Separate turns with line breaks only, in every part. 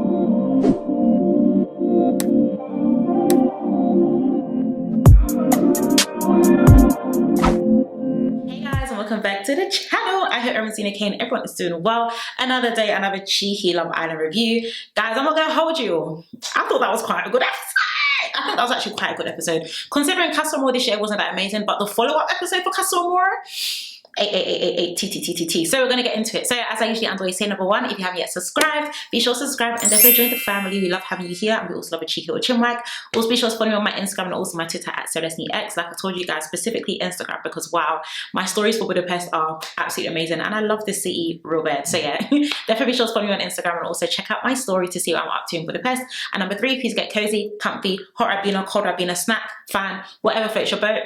Welcome back to the channel. I hope everyone's doing okay and everyone is doing well. Another day, another cheeky Love Island review. Guys, I'm not gonna hold you. I thought that was quite a good episode. I think that was actually quite a good episode. Considering Casa Amor this year wasn't that amazing, but the follow-up episode for Casa Amor, So we're gonna get into it. So as I usually always say, number one, if you haven't yet subscribed, be sure to subscribe and definitely join the family. We love having you here, and we also love a cheeky little chinwag. Also be sure to follow me on my Instagram and also my Twitter at S12. Like I told you guys, specifically Instagram, because wow, my stories for Budapest are absolutely amazing and I love this city real bad. So yeah, definitely be sure to follow me on Instagram and also check out my story to see what I'm up to in Budapest. And number three, please get cozy, comfy, hot Rabina, cold Rabina, snack, fan, whatever floats your boat.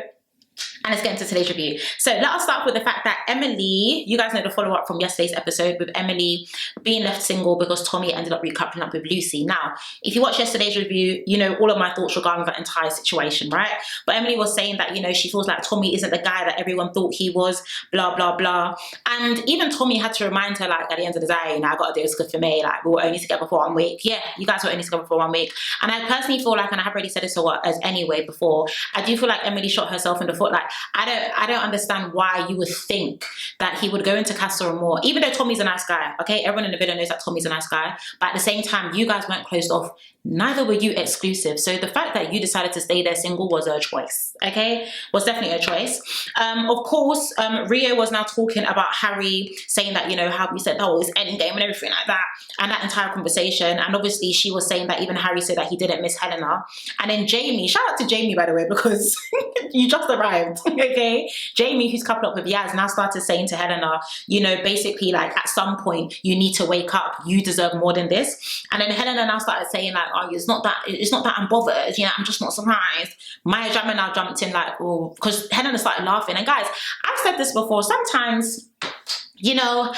And let's get into today's review. So let us start with the fact that Emily, you guys know the follow-up from yesterday's episode with Emily being left single because Tommy ended up recoupling up with Lucy. Now, if you watch yesterday's review, you know all of my thoughts regarding that entire situation, right? But Emily was saying that, you know, she feels like Tommy isn't the guy that everyone thought he was, blah, blah, blah. And even Tommy had to remind her, like, at the end of the day, you know, I got to do what's good for me. Like, we were only together for 1 week. Yeah, you guys were only together for 1 week. And I personally feel like, and I have already said this as anyway before, I do feel like Emily shot herself in the foot. Like, I don't understand why you would think that he would go into Casa Amor, even though Tommy's a nice guy, okay? Everyone in the video knows that Tommy's a nice guy, but at the same time, you guys weren't closed off. Neither were you exclusive. So the fact that you decided to stay there single was a choice, okay? Was definitely a choice. Of course, Rio was now talking about Harry, saying that, you know, how we said, oh, it's endgame and everything like that, and that entire conversation. And obviously, she was saying that even Harry said that he didn't miss Helena. And then Jamie, shout out to Jamie, by the way, because you just arrived, okay? Jamie, who's coupled up with Yaz, now started saying to Helena, you know, basically like at some point you need to wake up, you deserve more than this. And then Helena now started saying like, oh, it's not that I'm bothered, you know, I'm just not surprised. Maya Jama now jumped in like, oh, because Helena started laughing. And guys, I've said this before, sometimes, you know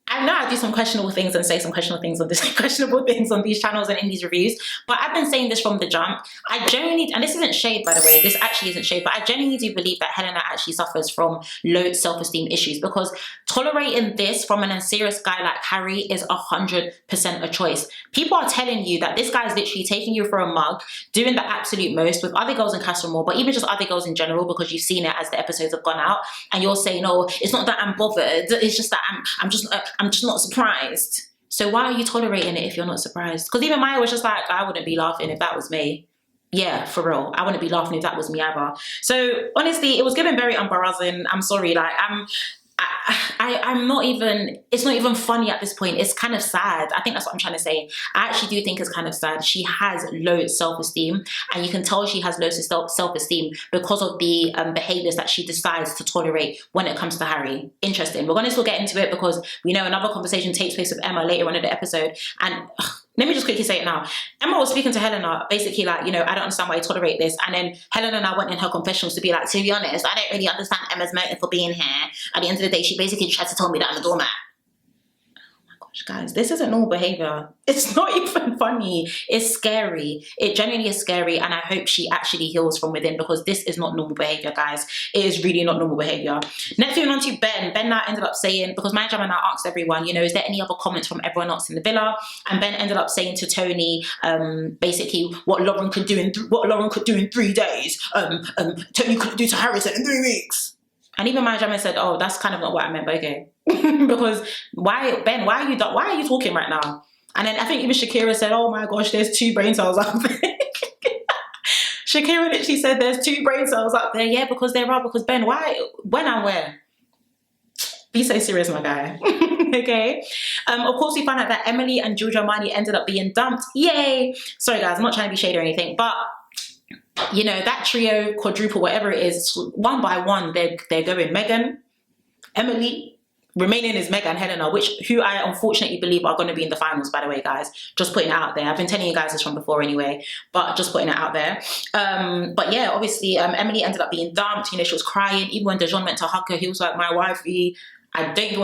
I do some questionable things and say some questionable things on these channels and in these reviews, but I've been saying this from the jump. I genuinely, and this isn't shade by the way, this actually isn't shade, but I genuinely do believe that Helena actually suffers from low self-esteem issues, because tolerating this from an unserious guy like Harry is 100% a choice. People are telling you that this guy is literally taking you for a mug, doing the absolute most with other girls in Casa Amor, but even just other girls in general, because you've seen it as the episodes have gone out, and you're saying, oh, it's not that I'm bothered, it's just that I'm just not surprised. So why are you tolerating it if you're not surprised? Because even Maya was just like, I wouldn't be laughing if that was me. Yeah, for real. I wouldn't be laughing if that was me either. So honestly, it was given very embarrassing. I'm sorry, like I'm not even, it's not even funny at this point. It's kind of sad. I think that's what I'm trying to say. I actually do think it's kind of sad. She has low self-esteem, and you can tell she has low self-esteem because of the behaviors that she decides to tolerate when it comes to Harry. Interesting. We're going to still get into it because we know another conversation takes place with Emma later on in the episode, and let me just quickly say it now. Emma was speaking to Helena, basically like, you know, I don't understand why you tolerate this. And then Helena now went in her confessionals to be like, to be honest, I don't really understand Emma's motive for being here. At the end of the day, she basically tried to tell me that I'm a doormat. Guys, this isn't normal behavior. It's not even funny. It's scary. It genuinely is scary, and I hope she actually heals from within, because this is not normal behavior, guys. It is really not normal behavior. Next, moving on to Ben. Ben now ended up saying, because my Jama now asked everyone, you know, is there any other comments from everyone else in the villa? And Ben ended up saying to Tony, basically what Lauren could do in 3 days. Tony couldn't do to Harrison in 3 weeks. And even my Jama said, oh, that's kind of not what I meant, but okay. Because why, Ben, why are you talking right now? And then I think even Shakira said, oh my gosh, there's 2 brain cells out there. Shakira literally said there's 2 brain cells out there. Yeah, because there are, because Ben, why, when and where? Be so serious, my guy. Okay. Of course, we found out that Emily and Giorgio ended up being dumped. Yay. Sorry guys, I'm not trying to be shady or anything, but you know, that trio, quadruple, whatever it is, one by one, they're going. Megan, Emily, remaining is Meg and Helena, who I unfortunately believe are going to be in the finals, by the way, guys. Just putting it out there. I've been telling you guys this from before anyway, but just putting it out there. But yeah, obviously, Emily ended up being dumped. You know, she was crying. Even when Dejon went to hug her, he was like, my wifey. I don't even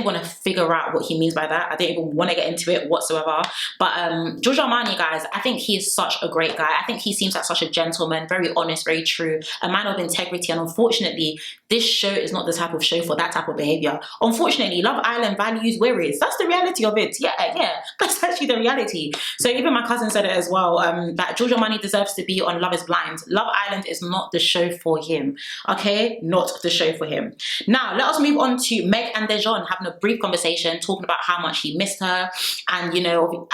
want to figure out what he means by that. I don't even want to get into it whatsoever. But Giorgio, guys, I think he is such a great guy. I think he seems like such a gentleman, very honest, very true, a man of integrity. And unfortunately, this show is not the type of show for that type of behavior. Unfortunately, Love Island values worries. That's the reality of it. Yeah, that's actually actually the reality. So even my cousin said it as well, that Giorgio Money deserves to be on Love is Blind. Love Island is not the show for him, okay? Not the show for him. Now, let us move on to Meg and Dejon having a brief conversation, talking about how much he missed her. And, you know,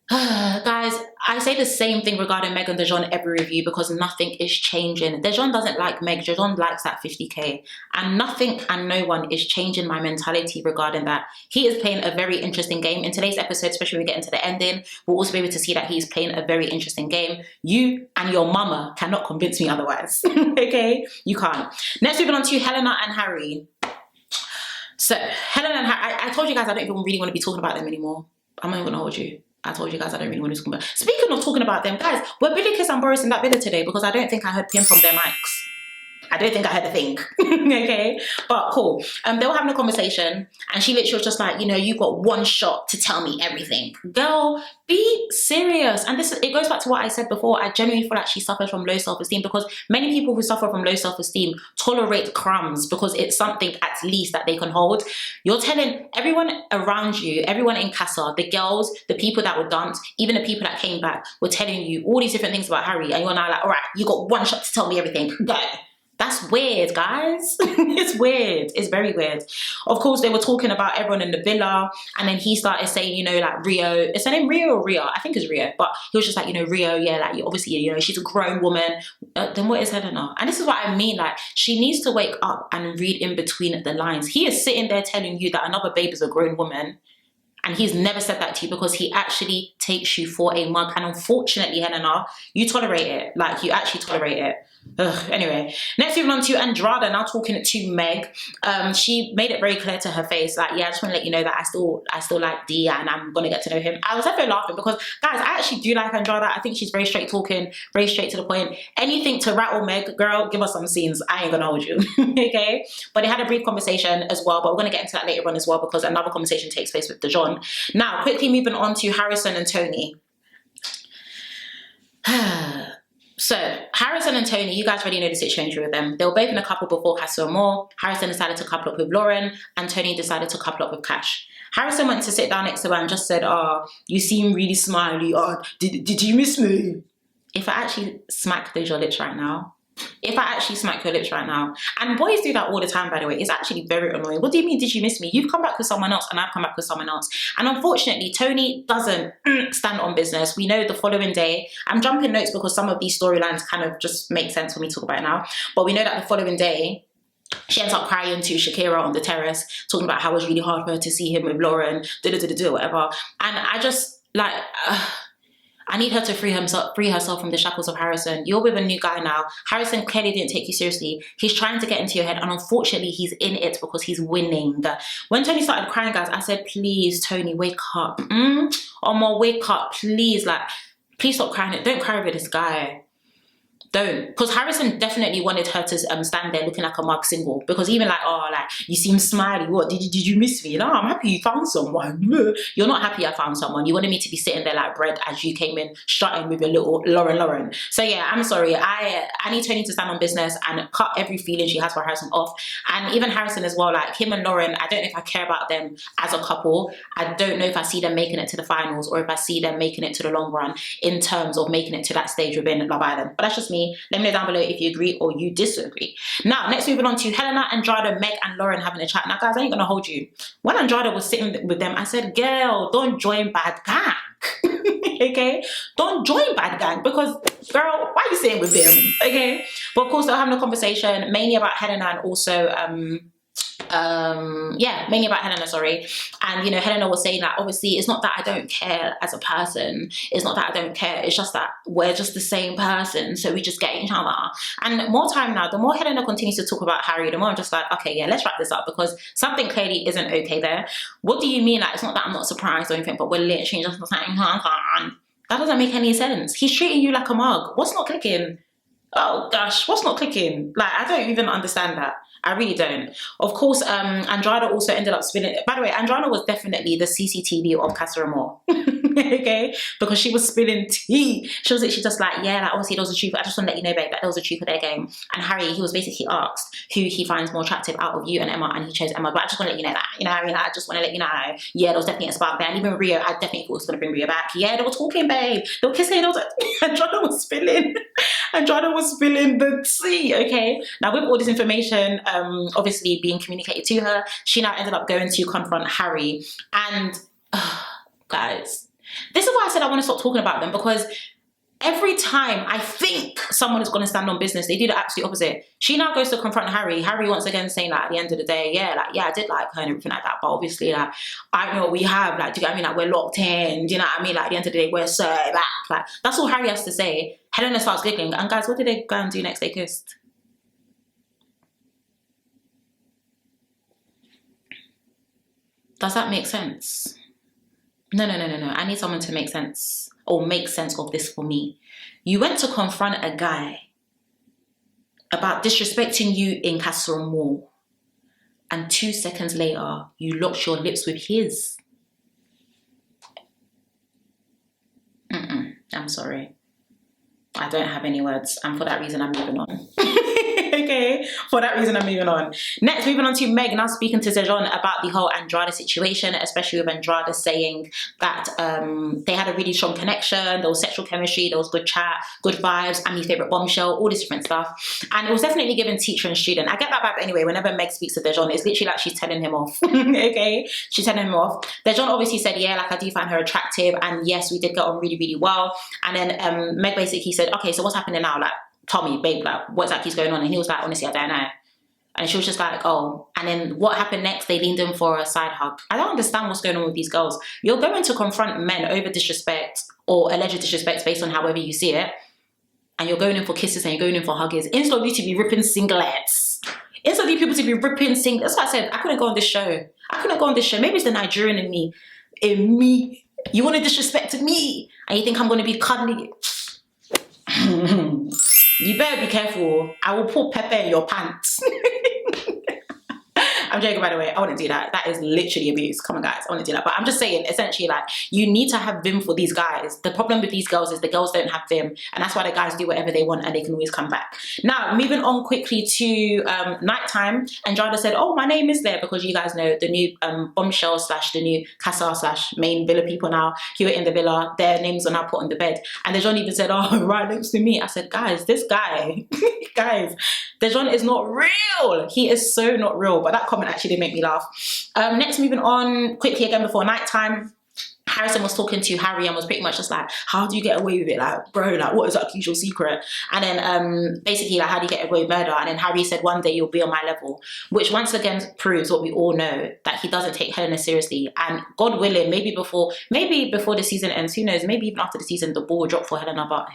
guys, I say the same thing regarding Meg and Dejon every review because nothing is changing. Dejon doesn't like Meg. Dejon likes that 50k. And nothing and no one is changing my mentality regarding that. He is playing a very interesting game. In today's episode, especially when we get into the ending, we'll also be able to see that he's playing a very interesting game. You and your mama cannot convince me otherwise. Okay? You can't. Next, moving on to Helena and Harry. So, Helena and Harry, I told you guys I don't even really want to be talking about them anymore. I'm not even going to hold you. I told you guys I don't really want to talk about. Speaking of talking about them, guys, were Billy Kiss and Boris in that villa today? Because I don't think I heard Pim from their mics. I don't think I heard a thing. Okay, but cool. They were having a conversation, and she literally was just like, you know, you got one shot to tell me everything. Girl, be serious. And it goes back to what I said before. I genuinely feel like she suffers from low self-esteem because many people who suffer from low self-esteem tolerate crumbs because it's something at least that they can hold. You're telling everyone around you, everyone in Casa, the girls, the people that were dumped, even the people that came back, were telling you all these different things about Harry, and you're now like, all right, you got one shot to tell me everything. Go. That's weird, guys. It's weird. It's very weird. Of course, they were talking about everyone in the villa, and then he started saying, you know, like Rio. Is her name Rio or Ria? I think it's Rio. But he was just like, you know, Rio, yeah, like obviously, you know, she's a grown woman. Then what is Helena? And this is what I mean. Like, she needs to wake up and read in between the lines. He is sitting there telling you that another babe is a grown woman. And he's never said that to you because he actually takes you for a mug. And unfortunately, Helena, you tolerate it. Like, you actually tolerate it. Ugh. Anyway, next moving on to Andrada, now talking to Meg. She made it very clear to her face, like, yeah, I just want to let you know that I still like D and I'm gonna get to know him. I was definitely laughing because, guys, I actually do like Andrada. I think she's very straight talking, very straight to the point. Anything to rattle Meg, girl, give us some scenes. I ain't gonna hold you. Okay? But they had a brief conversation as well, but we're gonna get into that later on as well because another conversation takes place with Dejon. Now, quickly moving on to Harrison and Tony. So, Harrison and Tony, you guys already know the situation with them. They were both in a couple before Casa Amor. Harrison decided to couple up with Lauren, and Tony decided to couple up with Cash. Harrison went to sit down next to her and just said, oh, you seem really smiley. Oh, did you miss me? If I actually smack those your lips right now, and boys do that all the time, by the way, it's actually very annoying. What do you mean, did you miss me? You've come back with someone else and I've come back with someone else. And unfortunately, Tony doesn't stand on business. We know the following day, I'm jumping notes because some of these storylines kind of just make sense when we talk about it now, but we know that the following day, she ends up crying to Shakira on the terrace, talking about how it was really hard for her to see him with Lauren, whatever. And I just, like, I need her to free herself from the shackles of Harrison. You're with a new guy now. Harrison clearly didn't take you seriously. He's trying to get into your head, and unfortunately, he's in it because he's winning. When Tony started crying, guys, I said, please, Tony, wake up. Omar, wake up, please. Like, please stop crying. Don't cry over this guy. Don't. Because Harrison definitely wanted her to stand there looking like a mug single. Because even like, oh, like, you seem smiley. What? Did you miss me? No, I'm happy you found someone. You're not happy I found someone. You wanted me to be sitting there like bread as you came in, strutting with your little Lauren. So yeah, I'm sorry. I need Tony to stand on business and cut every feeling she has for Harrison off. And even Harrison as well, like him and Lauren, I don't know if I care about them as a couple. I don't know if I see them making it to the finals or if I see them making it to the long run in terms of making it to that stage within Love Island. But that's just me. Let me know down below if you agree or you disagree. Now, next moving on to Helena, Andrada, Meg and Lauren having a chat. Now, guys, I ain't gonna hold you. When Andrada was sitting with them, I said, girl, don't join bad gang. Okay? Don't join bad gang because, girl, why are you sitting with them? Okay? But of course, they're having a conversation mainly about Helena and also, mainly about Helena, sorry. And, you know, Helena was saying that obviously it's not that I don't care as a person. It's not that I don't care. It's just that we're just the same person. So we just get each other. And more time now, the more Helena continues to talk about Harry, the more I'm just like, okay, yeah, let's wrap this up because something clearly isn't okay there. What do you mean? Like, it's not that I'm not surprised or anything, but we're literally just saying, that doesn't make any sense. He's treating you like a mug. What's not clicking? Oh gosh, what's not clicking? Like, I don't even understand that. I really don't. Of course, Andrade also ended up spilling. By the way, Andrade was definitely the CCTV of Casa Amor. Okay, because she was spilling tea. She was literally just like, yeah, like obviously there was a truth. I just want to let you know, babe, that there was a truth of their game. And Harry, he was basically asked who he finds more attractive out of you and Emma, and he chose Emma. But I just want to let you know that, you know what I mean? I just want to let you know, yeah, there was definitely a spark there. And even Rio, I definitely thought it was going to bring Rio back. Yeah, they were talking, babe. They were kissing. Andrade was spilling. Andrade was spilling the tea. Okay. Now with all this information, obviously being communicated to her, she now ended up going to confront Harry. And guys, this is why I said I want to stop talking about them, because every time I think someone is going to stand on business, they do the absolute opposite. She now goes to confront Harry. Harry once again saying that at the end of the day, yeah, like, yeah, I did like her and everything like that, but obviously, like, I know what we have, like, do you know what I mean? Like, we're locked in, do you know what I mean? Like, at the end of the day, we're so back. Like, that's all Harry has to say. Helena starts giggling. And guys, what did they go and do next? They kissed. Does that make sense? No. I need someone to make sense, or make sense of this for me. You went to confront a guy about disrespecting you in Casa Amor, and 2 seconds later, you locked your lips with his. I'm sorry. I don't have any words, and for that reason, I'm moving on. Okay, for that reason, I'm moving on. Next, moving on to Meg, now speaking to Dejon about the whole Andrade situation, especially with Andrade saying that they had a really strong connection, there was sexual chemistry, there was good chat, good vibes, I'm his favourite bombshell, all this different stuff. And it was definitely given teacher and student. I get that vibe anyway, whenever Meg speaks to Dejon, it's literally like she's telling him off. Okay, she's telling him off. Dejon obviously said, yeah, like I do find her attractive, and yes, we did get on really, really well. And then Meg basically said, okay, so what's happening now? Like, tell me, babe, like, what exactly is going on? And he was like, honestly, I don't know. And she was just like, oh. And then what happened next? They leaned in for a side hug. I don't understand what's going on with these girls. You're going to confront men over disrespect or alleged disrespect based on however you see it. And you're going in for kisses and you're going in for huggers. Instead of you to be ripping singlets. Instead of you people to be ripping singlets. That's why I said I couldn't go on this show. I couldn't go on this show. Maybe it's the Nigerian in me. In me. You want to disrespect me. And you think I'm going to be cuddling. You better be careful. I will put pepper in your pants. I'm joking, by the way. I wouldn't do that. That is literally abuse. Come on, guys. I wouldn't do that. But I'm just saying, essentially, like, you need to have vim for these guys. The problem with these girls is the girls don't have vim. And that's why the guys do whatever they want and they can always come back. Now, moving on quickly to nighttime. Andrade said, oh, my name is there, because you guys know the new bombshell / the new Casa / main villa people now who are in the villa. Their names are now put on the bed. And Dejon even said, oh, right next to me. I said, guys, this guy, guys, Dejon is not real. He is so not real. But that comment actually did make me laugh. Next, moving on quickly again before nighttime. Harrison was talking to Harry and was pretty much just like, how do you get away with it? Like, bro, like, what is that usual secret? And then basically, like, how do you get away with murder? And then Harry said, one day you'll be on my level, which once again proves what we all know, that he doesn't take Helena seriously. And God willing, maybe before the season ends, who knows, maybe even after the season, the ball will drop for Helena, but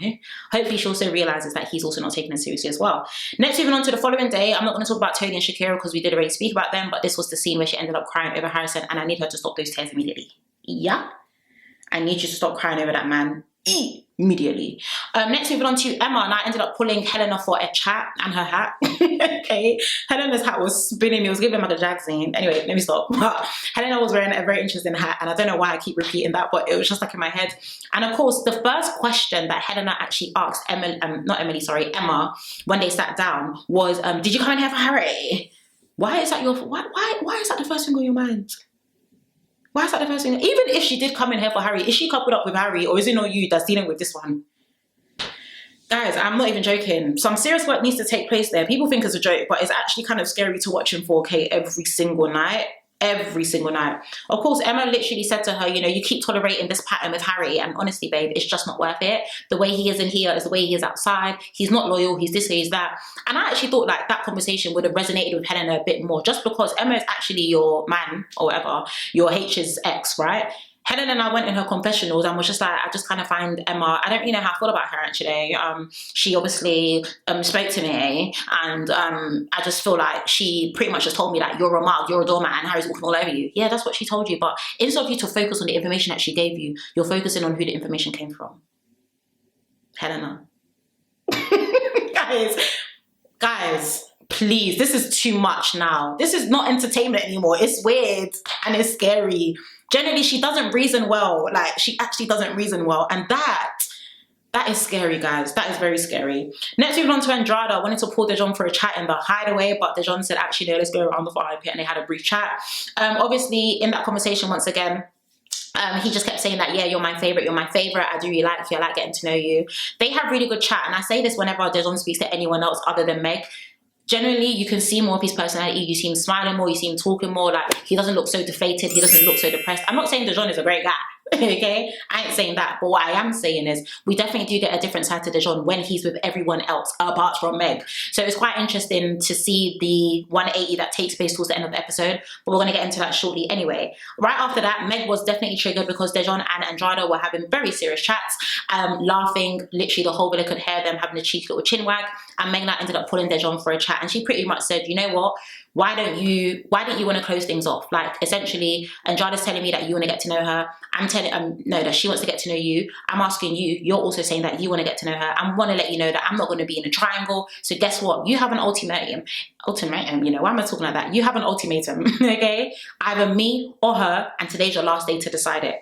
hopefully she also realizes that he's also not taking her seriously as well. Next, moving on to the following day, I'm not going to talk about Tony and Shakira because we did already speak about them, but this was the scene where she ended up crying over Harrison, and I need her to stop those tears immediately. Yeah. I need you to stop crying over that man immediately. Next, moving on to Emma, and I ended up pulling Helena for a chat and her hat. Okay, Helena's hat was spinning me. It was giving like a jag scene. Anyway, let me stop. Helena was wearing a very interesting hat, and I don't know why I keep repeating that, but it was just like in my head. And of course, the first question that Helena actually asked Emma, when they sat down was, "Did you come in here for Harry?" Why is that why is that the first thing on your mind? Why is that the first thing? Even if she did come in here for Harry, is she coupled up with Harry, or is it not you that's dealing with this one? Guys, I'm not even joking. Some serious work needs to take place there. People think it's a joke, but it's actually kind of scary to watch in 4K every single night. Every single night. Of course, Emma literally said to her, you know, you keep tolerating this pattern with Harry, and honestly, babe, it's just not worth it. The way he is in here is the way he is outside. He's not loyal. He's this, he's that. And I actually thought like that conversation would have resonated with Helena a bit more, just because Emma is actually your man or whatever, your H's ex, right? Helena and I went in her confessionals and was just like, I just kind of find Emma, I don't really know how I feel about her actually. She obviously spoke to me, and I just feel like she pretty much just told me that you're a mug, you're a doormat, and Harry's walking all over you. Yeah, that's what she told you. But instead of you to focus on the information that she gave you, you're focusing on who the information came from. Helena. Guys, Please, this is too much now. This is not entertainment anymore. It's weird and it's scary. Generally, she doesn't reason well. Like, she actually doesn't reason well. And that is scary, guys. That is very scary. Next, moving on to Andrade. I wanted to pull Dejon for a chat in the hideaway, but Dejon said, actually, no, let's go around the fire pit, and they had a brief chat. Obviously, in that conversation, once again, he just kept saying that, yeah, you're my favorite, I do really like you, I like getting to know you. They have really good chat, and I say this whenever Dejon speaks to anyone else other than Meg. Generally, you can see more of his personality. You see him smiling more, you see him talking more. Like, he doesn't look so deflated, he doesn't look so depressed. I'm not saying Dejon is a great guy, okay? I ain't saying that, but what I am saying is we definitely do get a different side to Dejon when he's with everyone else apart from Meg. So it's quite interesting to see the 180 that takes place towards the end of the episode, but we're going to get into that shortly anyway. Right after that, Meg was definitely triggered because Dejon and Andrade were having very serious chats, laughing, literally the whole villa could hear them having a cheeky little chin wag, and Meg now ended up pulling Dejon for a chat, and she pretty much said, you know what, why don't you want to close things off? Like, essentially, Andrade's telling me that you want to get to know her. I'm telling no, that she wants to get to know you. I'm asking you, you're also saying that you want to get to know her. I want to let you know that I'm not going to be in a triangle. So guess what? You have an ultimatum, you know, why am I talking like that? You have an ultimatum, okay? Either me or her, and today's your last day to decide it.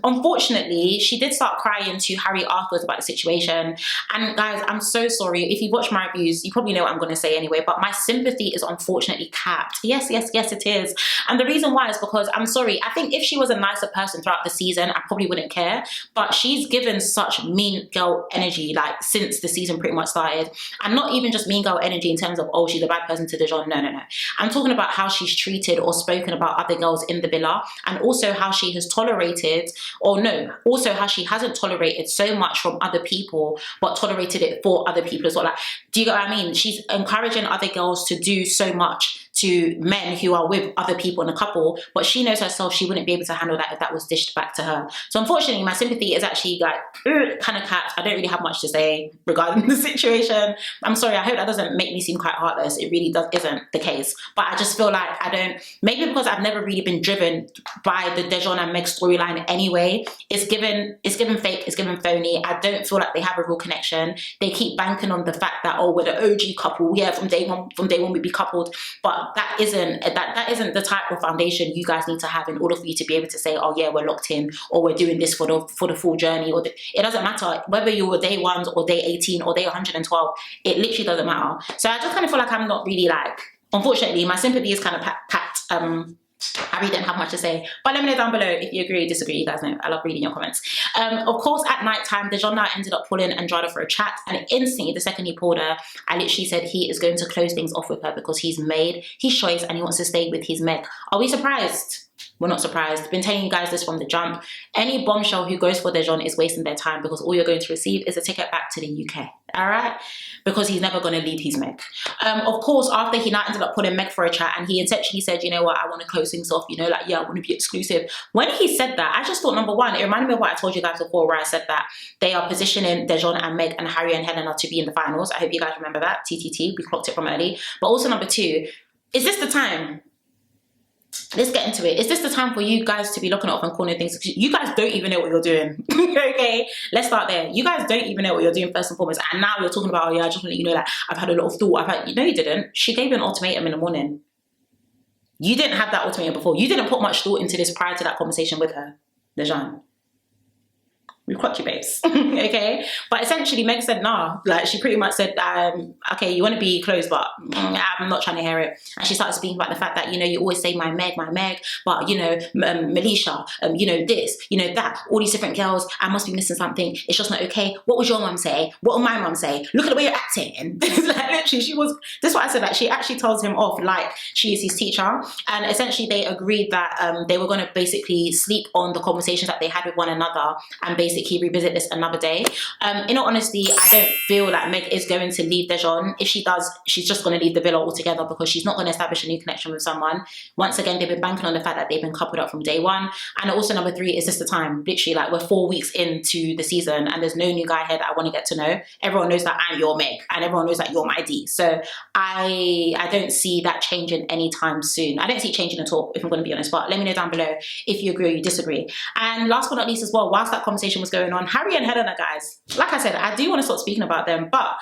Unfortunately, she did start crying to Harry afterwards about the situation. And guys, I'm so sorry. If you watch my reviews, you probably know what I'm going to say anyway, but my sympathy is unfortunately capped. Yes, it is. And the reason why is because, I'm sorry, I think if she was a nicer person throughout the season, I probably wouldn't care, but she's given such mean girl energy, like, since the season pretty much started. And not even just mean girl energy in terms of, oh, she's a bad person to Dejon. No. I'm talking about how she's treated or spoken about other girls in the villa, and also how she has tolerated, also how she hasn't tolerated so much from other people, but tolerated it for other people as well. Like, do you get what I mean? She's encouraging other girls to do so much to men who are with other people in a couple, but she knows herself she wouldn't be able to handle that if that was dished back to her. So unfortunately, my sympathy is actually like kind of capped. I don't really have much to say regarding the situation. I'm sorry, I hope that doesn't make me seem quite heartless. It really isn't the case, but I just feel like maybe because I've never really been driven by the Dejon and Meg storyline anyway. It's given fake, it's given phony. I don't feel like they have a real connection. They keep banking on the fact that, oh, we're the OG couple, yeah, from day one we be coupled, but that isn't the type of foundation you guys need to have in order for you to be able to say, oh yeah, we're locked in, or we're doing this for the full journey, or it doesn't matter whether you were day 1 or day 18 or day 112. It literally doesn't matter. So I just kind of feel like I'm not really, like, unfortunately, my sympathy is kind of packed. I really don't have much to say, but let me know down below if you agree or disagree. You guys know I love reading your comments. Of course, at night time, Dejon now ended up pulling Andrade for a chat, and instantly, the second he pulled her, I literally said he is going to close things off with her because he's made his choice and he wants to stay with his Meg. Are we surprised? We're not surprised. Been telling you guys this from the jump. Any bombshell who goes for Dejon is wasting their time, because all you're going to receive is a ticket back to the UK. All right? Because he's never going to leave his Meg. Of course, after he now ended up pulling Meg for a chat, and he essentially said, you know what, I want to close things off, you know, like, yeah, I want to be exclusive. When he said that, I just thought, number one, it reminded me of what I told you guys before, where I said that they are positioning Dejon and Meg and Harry and Helena to be in the finals. I hope you guys remember that. TTT, we clocked it from early. But also, number two, is this the time? Let's get into it. Is this the time for you guys to be looking up and calling things? You guys don't even know what you're doing. Okay, let's start there. You guys don't even know what you're doing, first and foremost, and now you're talking about, oh yeah, I just want to let you know that I've had a lot of thought. No, you didn't. She gave you an ultimatum in the morning. You didn't have that ultimatum before. You didn't put much thought into this prior to that conversation with her, Dejon. We've caught you, babes. Okay, but essentially Meg said nah. Like, she pretty much said, okay, you want to be close, but I'm not trying to hear it. And she started speaking about the fact that, you know, you always say my Meg, but you know, Melisha, you know, this, you know, that, all these different girls, I must be missing something. It's just not okay. What would your mum say? What would my mum say? Look at the way you're acting. Like, literally, this is what I said, that she actually tells him off like she is his teacher. And essentially they agreed that they were going to basically sleep on the conversations that they had with one another, and basically revisit this another day. In all honesty, I don't feel like Meg is going to leave Dejon. If she does, she's just going to leave the villa altogether, because she's not going to establish a new connection with someone. Once again, they've been banking on the fact that they've been coupled up from day 1. And also, number 3, is just the time. Literally, like, we're 4 weeks into the season and there's no new guy here that I want to get to know. Everyone knows that I'm your Meg, and everyone knows that you're my D. So I don't see that changing anytime soon. I don't see it changing at all, if I'm going to be honest. But let me know down below if you agree or you disagree. And last but not least as well, whilst that conversation was going on, Harry and Helena, guys, like I said, I do want to start speaking about them, but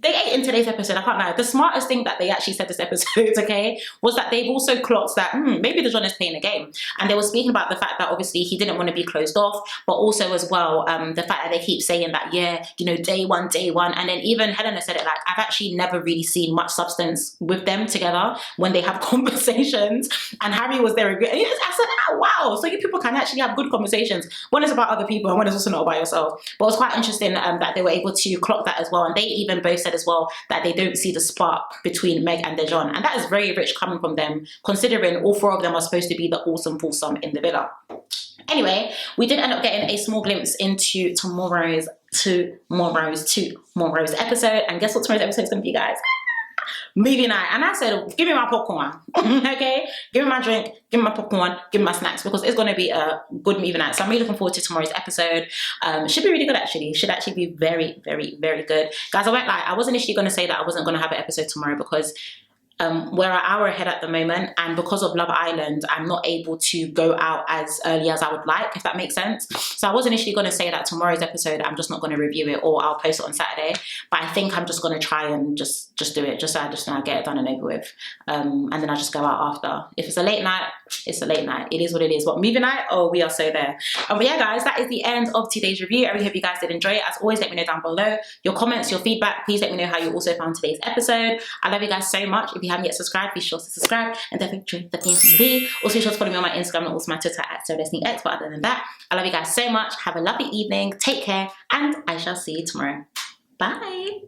they ate in today's episode, I can't lie. The smartest thing that they actually said this episode, okay, was that they've also clocked that, maybe Dejon is playing a game. And they were speaking about the fact that obviously he didn't want to be closed off, but also as well, the fact that they keep saying that, yeah, you know, day one. And then even Helena said it, like, I've actually never really seen much substance with them together when they have conversations. And Harry was there. And I said, oh, wow, so you people can actually have good conversations when it's about other people and when it's also not about yourself. But it was quite interesting that they were able to clock that as well. And they even both said as well that they don't see the spark between Meg and Dejon. And that is very rich coming from them, considering all four of them are supposed to be the awesome foursome in the villa. Anyway, we did end up getting a small glimpse into tomorrow's episode. And guess what tomorrow's episode is going to be, guys? Movie night. And I said, give me my popcorn. Okay? Give me my drink, give me my popcorn, give me my snacks, because it's going to be a good movie night. So I'm really looking forward to tomorrow's episode. Should be really good, actually. Should actually be very, very, very good. Guys, I won't lie. I was initially going to say that I wasn't going to have an episode tomorrow because we're an hour ahead at the moment, and because of Love Island, I'm not able to go out as early as I would like, if that makes sense. So I was initially going to say that tomorrow's episode, I'm just not going to review it, or I'll post it on Saturday. But I think I'm just going to try and just do it, just so I just get it done and over with. And then I'll just go out after. If it's a late night, it's a late night. It is what it is. But movie night, oh, we are so there. But yeah, guys, that is the end of today's review. I really hope you guys did enjoy it. As always, let me know down below your comments, your feedback. Please let me know how you also found today's episode. I love you guys so much. If you haven't yet subscribed, be sure to subscribe and definitely join the community. Also, be sure to follow me on my Instagram and also my Twitter at S12. But other than that, I love you guys so much. Have a lovely evening. Take care, and I shall see you tomorrow. Bye.